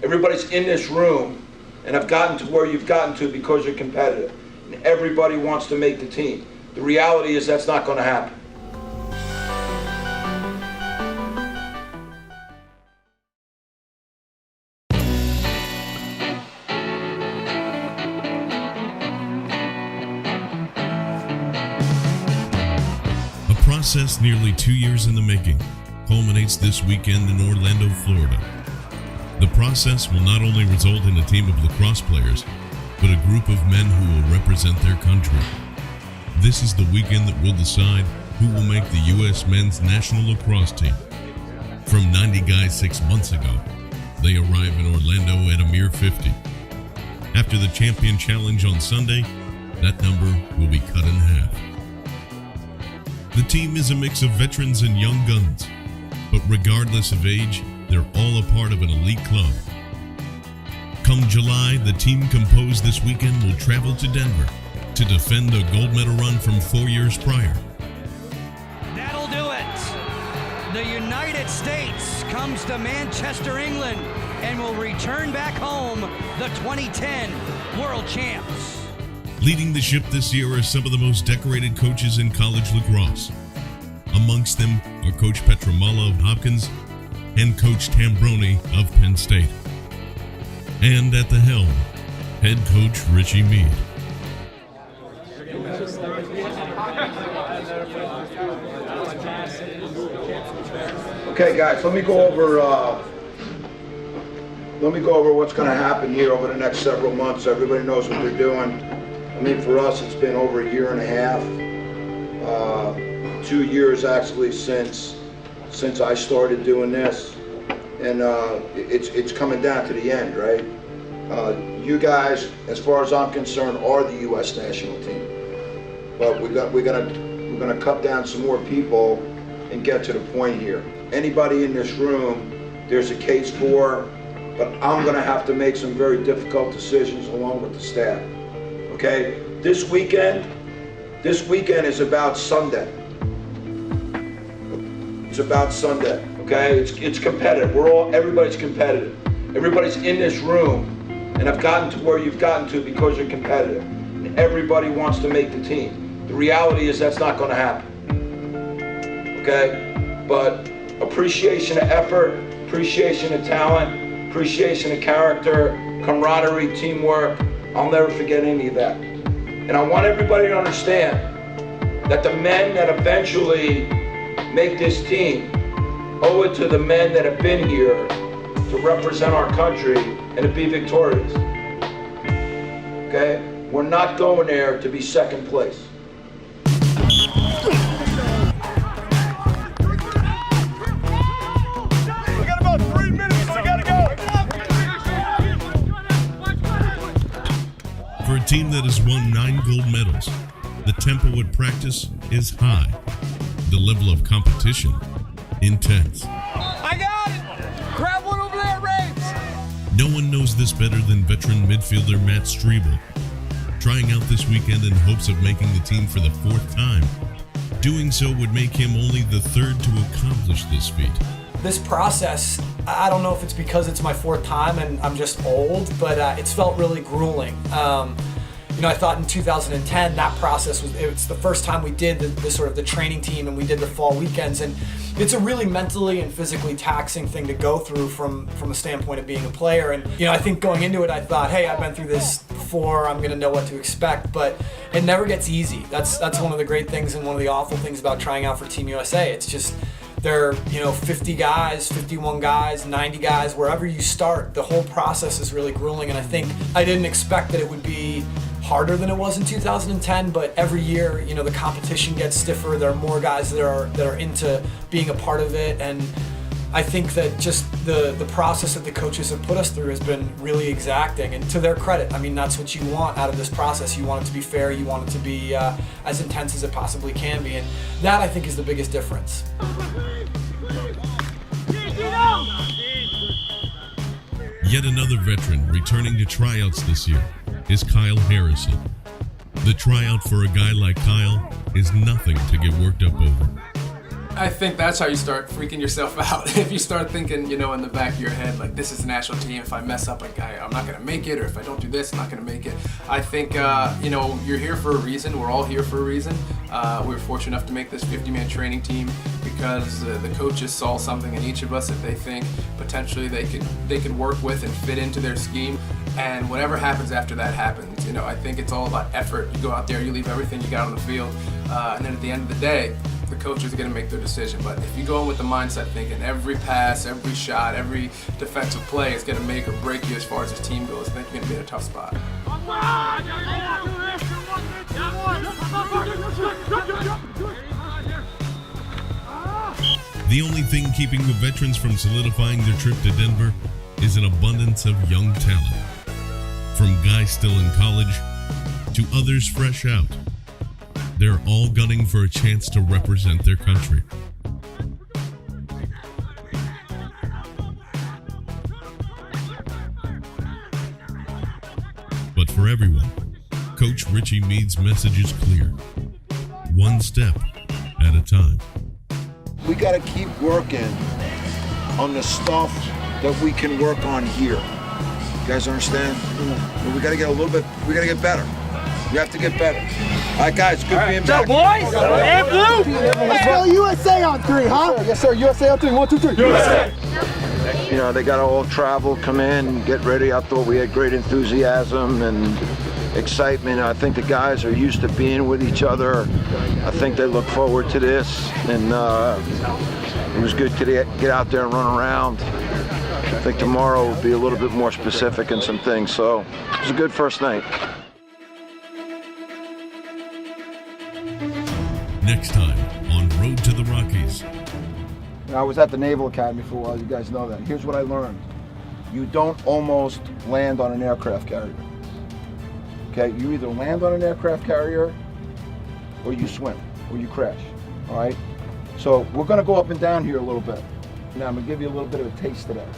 Everybody's in this room and have gotten to where you've gotten to because you're competitive. And everybody wants to make the team. The reality is that's not going to happen. A process nearly 2 years in the making culminates this weekend in Orlando, Florida. The process will not only result in a team of lacrosse players, but a group of men who will represent their country. This is the weekend that will decide who will make the U.S. men's national lacrosse team. From 90 guys 6 months ago, they arrive in Orlando at a mere 50. After the Champion Challenge on Sunday, that number will be cut in half. The team is a mix of veterans and young guns, but regardless of age, they're all a part of an elite club. Come July, the team composed this weekend will travel to Denver to defend a gold medal run from 4 years prior. That'll do it. The United States comes to Manchester, England, and will return back home the 2010 World Champs. Leading the ship this year are some of the most decorated coaches in college lacrosse. Amongst them are Coach Petramala of Hopkins and Coach Tambroni of Penn State. And at the helm, head coach Richie Meade. Okay, guys, let me go over what's going to happen here over the next several months. Everybody knows what they're doing. I mean, for us, it's been over a year and a half, 2 years actually since I started doing this, and it's coming down to the end, right? You guys, as far as I'm concerned, are the U.S. national team, but we're gonna cut down some more people and get to the point here. Anybody in this room, there's a case for, but I'm gonna have to make some very difficult decisions along with the staff. Okay, this weekend is about Sunday. It's about Sunday. Okay, it's competitive. Everybody's competitive. Everybody's in this room and have gotten to where you've gotten to because you're competitive. And everybody wants to make the team. The reality is that's not going to happen. Okay, but appreciation of effort, appreciation of talent, appreciation of character, camaraderie, teamwork. I'll never forget any of that. And I want everybody to understand that the men that eventually make this team owe it to the men that have been here to represent our country and to be victorious. Okay? We're not going there to be second place. For a team that has won 9 gold medals, the tempo at practice is high. The level of competition, intense. I got it! Grab one over there, Raves! No one knows this better than veteran midfielder Matt Strebel. Trying out this weekend in hopes of making the team for the 4th time. Doing so would make him only the 3rd to accomplish this feat. This process, I don't know if it's because it's my 4th time and I'm just old, but it's felt really grueling. I thought in 2010 that process it's the first time we did the sort of the training team and we did the fall weekends, and it's a really mentally and physically taxing thing to go through from a standpoint of being a player. And I think going into it I thought, hey, I've been through this before, I'm gonna know what to expect, but it never gets easy. That's one of the great things and one of the awful things about trying out for Team USA. It's just there are 50 guys, 51 guys, 90 guys, wherever you start, the whole process is really grueling, and I think I didn't expect that it would be harder than it was in 2010, but every year, the competition gets stiffer. There are more guys that are into being a part of it, and I think that just the process that the coaches have put us through has been really exacting, and to their credit, I mean, that's what you want out of this process. You want it to be fair, you want it to be as intense as it possibly can be, and that, I think, is the biggest difference. Yet another veteran returning to tryouts this year is Kyle Harrison. The tryout for a guy like Kyle is nothing to get worked up over. I think that's how you start freaking yourself out. If you start thinking, in the back of your head, like, this is the national team. If I mess up, I'm not going to make it. Or if I don't do this, I'm not going to make it. I think, you're here for a reason. We're all here for a reason. We were fortunate enough to make this 50-man training team because the coaches saw something in each of us that they think potentially they could work with and fit into their scheme. And whatever happens after that happens. I think it's all about effort. You go out there, you leave everything you got on the field, and then at the end of the day, the coaches are going to make their decision. But if you go in with the mindset thinking every pass, every shot, every defensive play is going to make or break you as far as this team goes, I think you're going to be in a tough spot. The only thing keeping the veterans from solidifying their trip to Denver is an abundance of young talent. From guys still in college to others fresh out, they're all gunning for a chance to represent their country. But for everyone, Coach Richie Meade's message is clear. One step at a time. We got to keep working on the stuff that we can work on here. You guys understand? We got to get we got to get better. We have to get better. All right, guys, good being back. Boys, and blue. Let's go USA on 3, huh? Yes, sir. USA on 3. 1, 2, 3. USA. They got to all travel, come in, get ready. I thought we had great enthusiasm and excitement. I think the guys are used to being with each other. I think they look forward to this, and it was good to get out there and run around. I think tomorrow will be a little bit more specific in some things, so it was a good first night. Next time on Road to the Rockies. I was at the Naval Academy for a while. You guys know that. Here's what I learned. You don't almost land on an aircraft carrier. Okay, you either land on an aircraft carrier or you swim or you crash. All right? So we're going to go up and down here a little bit. Now I'm going to give you a little bit of a taste of that.